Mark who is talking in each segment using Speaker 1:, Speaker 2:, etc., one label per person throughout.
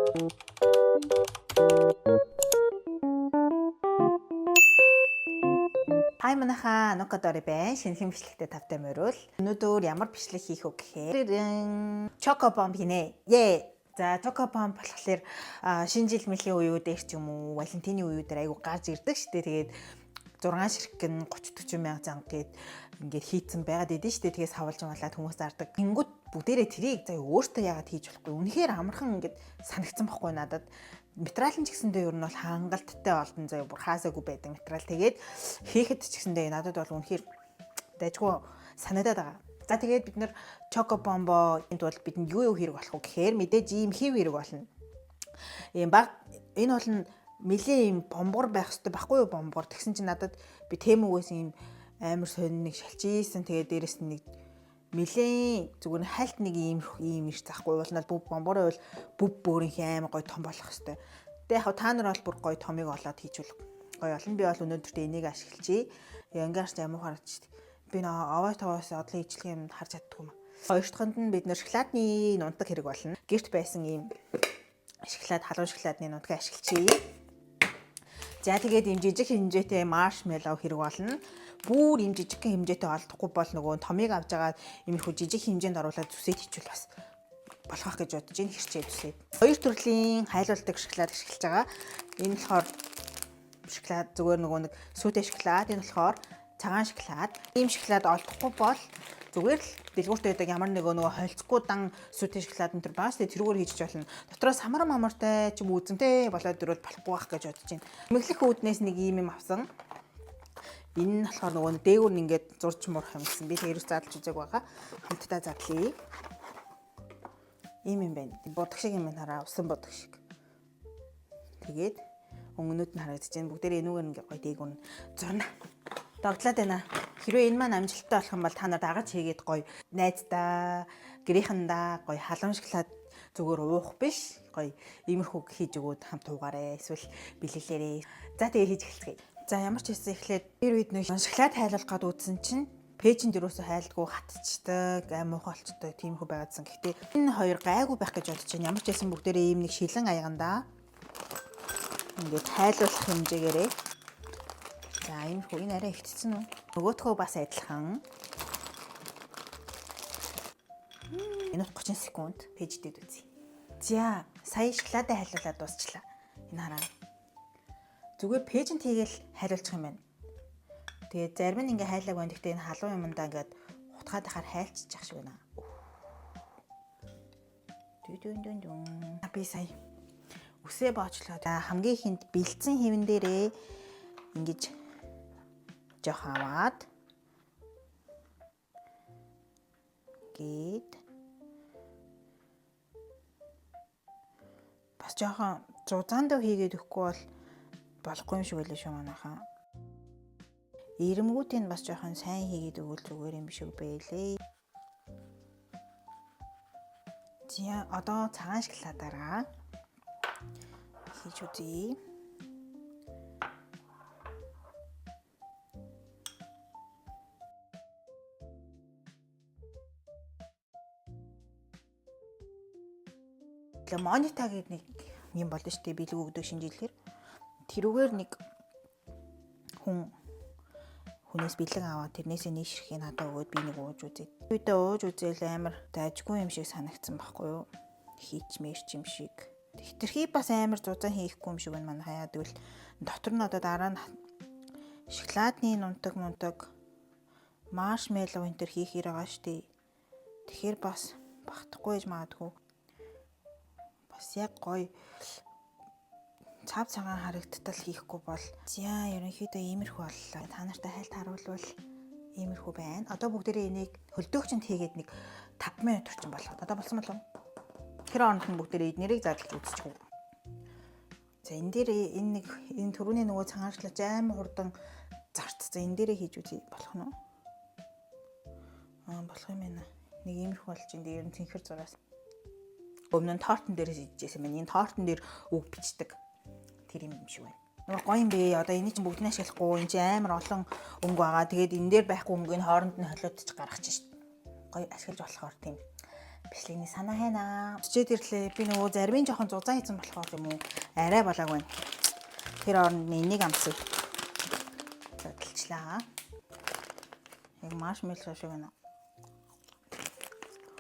Speaker 1: Хай манайхаа Нукадори байна. Шинэхэн бичлэгтэй тавтай морил. Өнөөдөр ямар бичлэг хийх вэ гэхээр Choco Bomb хийнэ. За Choco Bomb болохоор шинэ жил мэлийн үеүүдээр ч юм уу, Валентины үеүүдээр айгу гарч ирдэг шүү дээ. Тэгээд 6 ширхгэн 30-40 мянга занг гээд ингээд хийцэн байгаад идэв шүү дээ. Тэгээс хавалж малаад хүмүүс зардаг. Гингүүд бүгдээрээ трийг заа өөртөө яагаад хийж болохгүй. Үнэхээр амархан ингээд санагдсан байхгүй надад. Материалын ч гэсэндээ ер нь бол хангалттай олдон заяа бүр хаасаагүй байдаг материал. Тэгээд хийхэд ч гэсэндээ надад бол үнэхээр дайггүй санагдаад байгаа. За тэгээд бид нэр Choco Bomb энд бол бидэнд юу хэрэг болох вэ гэхээр мэдээж ийм хэв хэрэг болно. Ийм баг энэ бол нэлийн ийм бомбор байх хэрэгтэй байхгүй юу бомбор. Тэгсэн чинь надад би тэмүгээс ийм амар сонин нэг шалчижсэн. Тэгээд дээрэс нь нэг нэлийн зүгээр хальт нэг ийм их захгүй бол бол бомбороо бол бүв бөөрийн амар гой том болох хэвээр. Тэгээ яг та нар бол бүр гой томыг олоод хийжүүл гой олон. Би бол өнөөдөр энийг ашиглачи. Янгаарч ямар харагч би нөө овой таваас одлын ижлэх юм харж чаддгүй юм. Хоёр дахьнд нь бид нэр шоколадны нунтаг хэрэг болно. Гэрт байсан ийм шоколад халуун шоколадны нунтаг ашиглачи. За тэгээд ийм жижиг хэмжээтэй маршмеллоу хэрэг болно. Бүр ийм жижиг хэмжээтэй олдохгүй бол нөгөө томыг авч байгаа иймэрхүү жижиг хэмжээнд оруулаад зүсээд хичүүл бас болох гэж бодож энэ хэрчээ зүсээд. Хоёр төрлийн хайлуулдаг шоколад ашиглаж байгаа. Энэ болохоор шоколад зүгээр нөгөө нэг сүйтэй шоколад, энэ болохоор цагаан шоколад. Ийм шоколад олдохгүй бол зүгээр л дэлгүүртээ байдаг ямар нөгөө холцгүй дан сүйтэй шоколад энэ төр баас тэрүүгээр хийж болно. Дотроос самар мамартай ч юм уу үзэмтэй болоод ирвэл болохгүй байх гэж бодож байна. Эмэглэх үүднээс нэг ийм юм авсан. Энэ нь болохоор нөгөө дээгүүр нь ингээд зурж мурах юм гэсэн. Би тэрээс задлж үзег байгаа. Хамтдаа задлая. Ийм юм байна. Бодог шиг юм хараа, усан бодог шиг. Тэгээд өнгөнүүд нь харагдаж байна. Бүгдээрээ энүүгээр ингээд гоё дээгүүр нь зурна. Догтлаад байна. Хэрвээ энэ маань амжилттай болох юм бол та нар дагаж хийгээд гоё найздаа, гэрийнхэндээ гоё халуун шоколад зүгээр уух биш. Гоё иймэрхүү хийж өгөөд хамт уугаарэ. Эсвэл бэлгэлээрээ. За тэгээ хийж эхэлцгээе. За ямар ч хэсэг эхлээд тэр үед нэг шоколад хайлуулах гээд үзсэн чинь пэйжэнд юусоо хайлдгүй хатцдаг, аймуух болцдог тиймэрхүү байгаадсан. Гэхдээ энэ хоёр гайгүй байх гэж бодож байна. Ямар ч хэсэн бүгдээрээ ийм нэг шилэн аягандаа ингээд хайлуулах хэмжээгээрээ. За иймэрхүү энэ арай ихтсэн үү? Нөгөөтгөө бас адилхан. Энэ 30 секунд пэйждээд үзье. За сая шоколадаа хайлуулаад дуусчлаа. Энэ хараа. Зүгээр пэйжэнд хийгээл хайлуулчих юм байна. Тэгээд зарим нь ингээ хайлааг байна. Гэхдээ энэ халуун юмдаа ингээд хутгаад ахаар хайлчих шиг байна. Би сая үсээ боочлоо. Хамгийн ихэнд бэлдсэн хэвэн дээрээ ингэж жоох аваад гээд бас жоохон зузаан дөө хийгээд өгөхгүй бол болохгүй юм шиг байлаа шүү манайхаа. Ирэмгүүдийг бас жоохон сайн хийгээд өгвөл зүгээр юм шиг байлээ. За одоо цагаан шоколадаараа хийж үзье. Монета гэдэг нэг юм болно шүү дээ. Бэлэг өгдөг шинжилгээр. Тэрүүгээр нэг хүнээс бэлэг аваад тэрнээсээ нэг ширхийг надад өгөөд би нэг ууж үзье. Үедээ ууж үзэл амар дайжгүй юм шиг санагдсан байхгүй юу? Хийч мэрч юм шиг. Хитрхи бас амар зузаан хийхгүй юм шиг байна манай хаяад гэвэл дотор нь одоо дараа нь шоколадны нунтаг маршмеллоу энэ төр хийх хэрэг байгаа шүү дээ. Тэгэхээр бас багтахгүй гэж магадгүй. Бас яг гоё цав цагаан харагдтал хийхгүй бол за ерөнхийдөө иймэрхүү боллоо. Та нартай хайлт харуулвал иймэрхүү байна. Одоо бүгдээрээ энийг хөлдөөгчөнд хийгээд нэг 5 минут орчим болгоод. Одоо болсон болов уу? Тэр хооронд нь бүгдээрээ эднэрийг задлж үзчихв. За энэ дээр энэ түрүүний нөгөө цагаан шоколад амар хурдан зарт. За энэ дээрээ хийж үзье болох нь уу? Болох юм байна. Нэг иймэрхүү болж энэ ер нь тэнхэр зураас. Өмнө нь тортон дээрээс ижижсэн байна. Энэ тортон дээр үг бичдэг. Тэр юм шиг байна. Нөгөө гоё юм бэ. Одоо энийг чинь бүгднийг ашиглахгүй. Энэ чинь амар олон өнгө байгаа. Тэгээд энэ дээр байхгүй өнгөний хооронд нь холиодч гаргачих шít. Гоё ашиглаж болохоор тийм бичлэгний санаа хайна. Өчигд ирлээ. Би нөгөө зармын жоохон зузаан хийсэн болохоор юм уу? Арай болоогүй. Тэр оронд энийг амсыг хөдөлчлээ. Яг маршмеллоу шиг байна.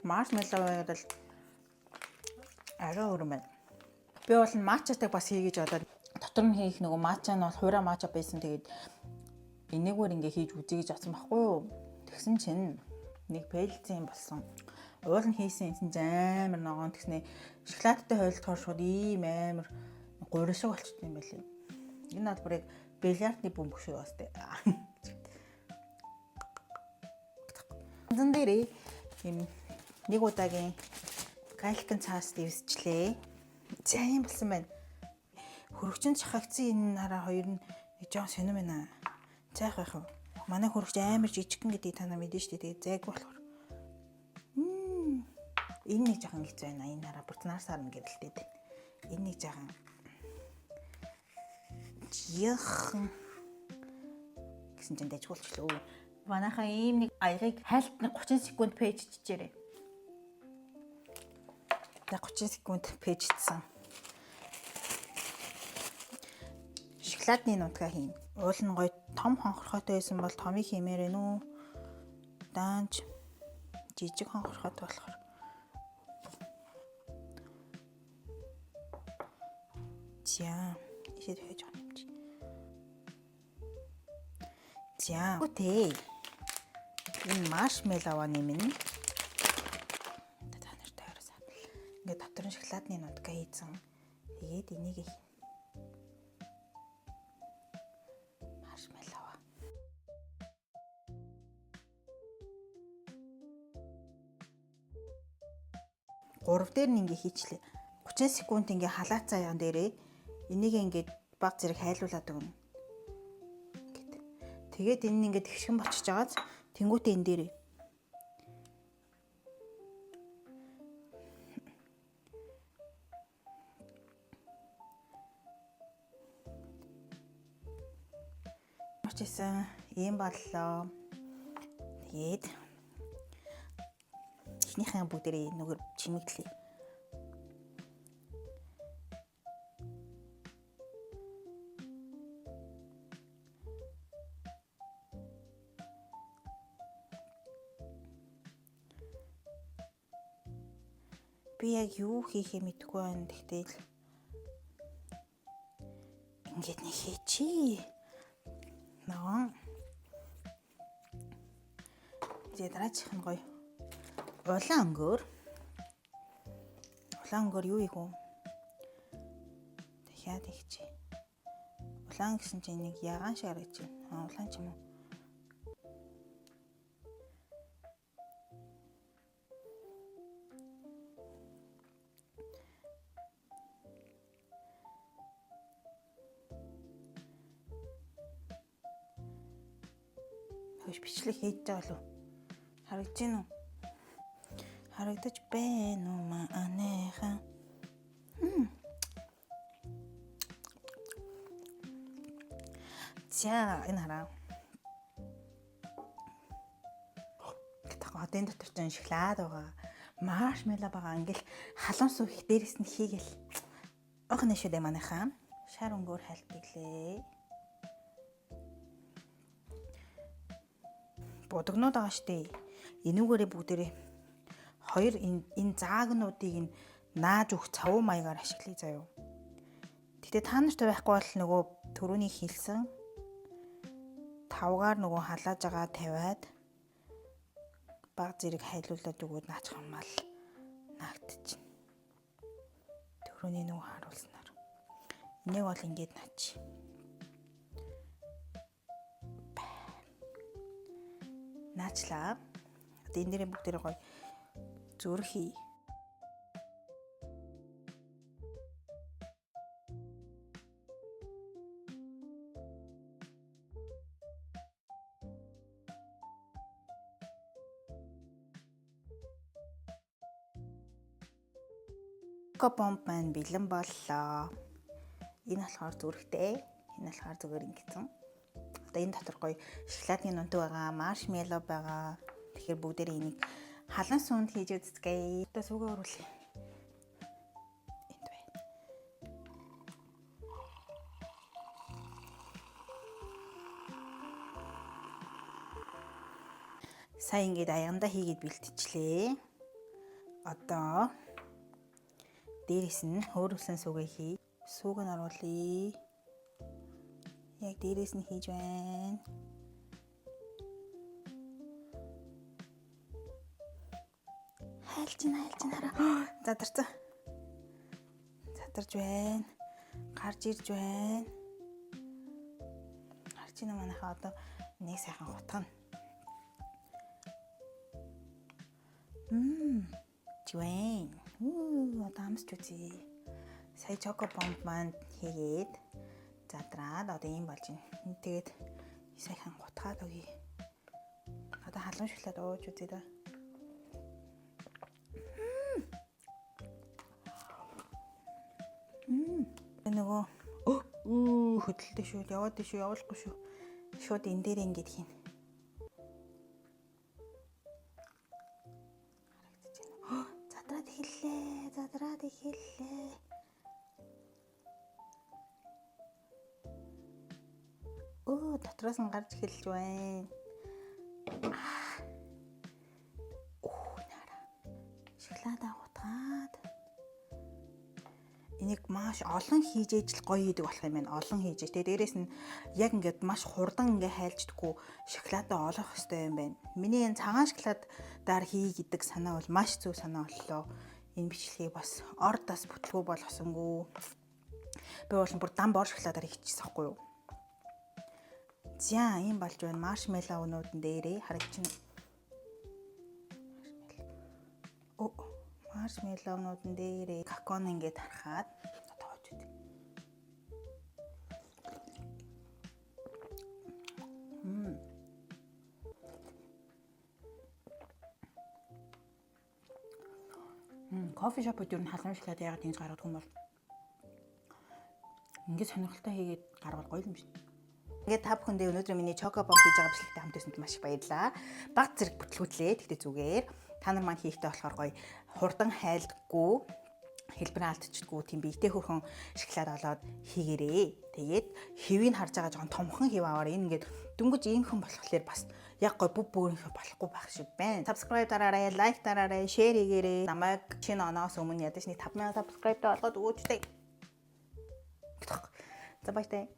Speaker 1: Маршмеллоу гэдэг л арай өөр юм байна. Би бол матчатыг бас хий гэж бодоод дотор нь хийх нөгөө матча нь бол хуурай матча байсан. Тэгээд энийгээр ингээ хийж үзье гэж бодсон байхгүй юу? Тэгсэн чинь нэг пэлцэн болсон. Уул нь хийсэн энэ амар ногоон тэгснэ шоколадтай хойлтохоор шууд ийм амар гурил шиг болчихсон юм байлээ. Энэ бол бүрийг бильярдны бөмбөг шиг бастай. Зэн дээрээ юм нэг удаагийн галькин цаас дэвсчлээ. Сайн болсон байна. Хөрөгчөнд шахагдсан энэ хараа хоёр нь жоон сонирм байна. Зайх байх уу? Манай хөрөгч амар жижигхэн гэдгийг та нар мэдэн шүү дээ. Тэгээд зайг болохоор. Энэ нэг жоохон хэцүү байна. Энэ хараа бүртнаар сарна гэрэлтэй дээ. Энэ нэг жоохон яхан гэсэн чинь дайгуулчлаа. Манайхаа ийм нэг аягыг хайлт нэг 30 секунд пэйж чижээрэй. За 30 секунд пэйжтсэн. Шоколадны нутгаа хийн. Уул нь гоё том хонхорхойтой байсан бол томыг хиймээр байна уу? Даанч жижиг хонхорхойтой болохоор. За, ийшээ хийж байгаа юм чи. За, үтэй. Энэ маршмеллоу нэмнэ. Та нартай хараа. Ингээд дотор нь шоколадны нутгаа хийсэн. Тэгээд энийг хийн. Маршмеллоу. Гурав дээр нь ингээ хийчлээ. 30 секунд ингээ халаацаа яан дээрээ энийг ингээд баг зэрэг хайлуулад өгнө. Тэгээд энэ нь ингээд тэгшхэн болчихж байгааз тэнгуүтээ энэ дээрээ очсон ийм боллоо. Тэгээд эхнийхэн бүгдээ нүгэр чимэглэе. Би яг юу хийхээ мэдэхгүй байна. Тэгтэл ингээд нэг хийчи. Наа. Тэгээд дараачих нь гоё. Улаан өнгөөр. Улаан өнгөөр юу ийгүү? Дахиад ихчи. Улаан гэсэн чинь нэг ягаан шиг харагдаж байна. Улаан ч юм уу? Хөөш бичлэг хийж байгаа болов. Харагдаж байна уу? Харагдаж байна уу маанайхан? За энэ хараа. Одоо энэ дотор ч шоколад байгаа. Маршмеллоу байгаа. Ингээл халуун суу их дээрээс нь хийгээл. Охин шүү дээ манайхаа. Шар өнгөөр хальтиглээ. Будагнууд байгаа штэ. Энүүгээрээ бүгдээрээ хоёр энэ заагнуудыг нааж өгөх цавуу маягаар ашиглая заяа. Гэтэ та нартай байхгүй бол нөгөө түрүүний хэлсэн тавгаар нөгөө халааж байгаа тавиад баг зэрэг хайлуулад өгөөд наачих юм бол наагдчих. Түрүүний нөгөө харуулснаар. Энийг бол ингэж наач. Наачлаа. Одоо энэ дээрээ бүгдээрээ гоё зүрхий. Чокобомб маань бэлэн боллоо. Энэ болохоор зүрхтэй. Энэ болохоор зүгээр ингэсэн. Одоо энэ дотор гоё шоколадны нунтуу байгаа, маршмеллоу байгаа. Тэгэхээр бүгдээрээ энийг халан суунд хийж үзье. Одоо сүүгээ өрүүлье. Энд байна. Сая ингээд аягандаа хийгээд бэлтчихлээ. Одоо дээрээс нь хөөрүүлсэн сүүгээ хий. Сүүг нь оруулъя. Яг дээрээс нь хийж байна. Хайлж хараа. Задарсан. Задарж байна. Гарч ирж байна. Гарч ийн манайхаа одоо нэг сайхан хутгана. Жвэн. Одоо амсч үзье. Сая чоко бомб маань хийгээд задраад одоо ийм болж байна. Тэгээд сайхан гутгаад өгье. Одоо халуун шоколад ууж үзье да. Нөгөө хөдөлтэй шүү. Яваад шүү. Явуулахгүй шүү. Шууд энэ дээр ингэж хийн. Задраад эхэллээ. Дотроос нь гарч эхэлж байна. Нара. Шоколадаа гутгаад. Энийг маш олон хийж ижил гоё идэг болох юм байна. Олон хийж. Тэгээ дээрэс нь яг ингээд маш хурдан ингээ хайлждаггүй шоколадаа олох хэрэгтэй юм байна. Миний энэ цагаан шоколадаар хий гэдэг санаа бол маш зөв санаа боллоо. Энэ бичлэгийг бас ордоос бүтлгүй болгосонгүй. Би бол бүр дан бор шоколадаар хийчихсэн байхгүй юу? За, ийм болж байна. Маршмеллоунууд дээрээ харагдчихна. Маршмеллоунууд дээрээ какаон ингээд харахад тоож үт. Кофе шопод юу н халуун шоколад яагаад ингэж гаргадаг юм бол ингээд сонирхолтой хийгээд гаргавал гоё юм шиг. Ингээд та бүхэндээ өнөөдөр миний чоко бомб хийж байгаа бичлэгтэй хамт байсанд маш их баярлалаа. Баг зэрэг бүтлгүүтлээ. Тэгтээ зүгээр. Та нар маань хийхдээ болохоор гоё хурдан хайлдаггүй, хэлбэр алдчихдаггүй тийм биетэй хөрхөн шоколад олоод хийгээрээ. Тэгээд хэвийг харж байгаа жоохон томхон хэв аваар энэ ингээд дөнгөж иймхэн болохоор бас яг гоё бүг бүгнийхээ болохгүй байх шиг байна. Subscribe дараарай, лайк дараарай, share хийгээрээ. Намайг шинэ оноос өмнө ядаж нэг 5000 subscribe-тай болгоод өгөөч дээ. За баяртай.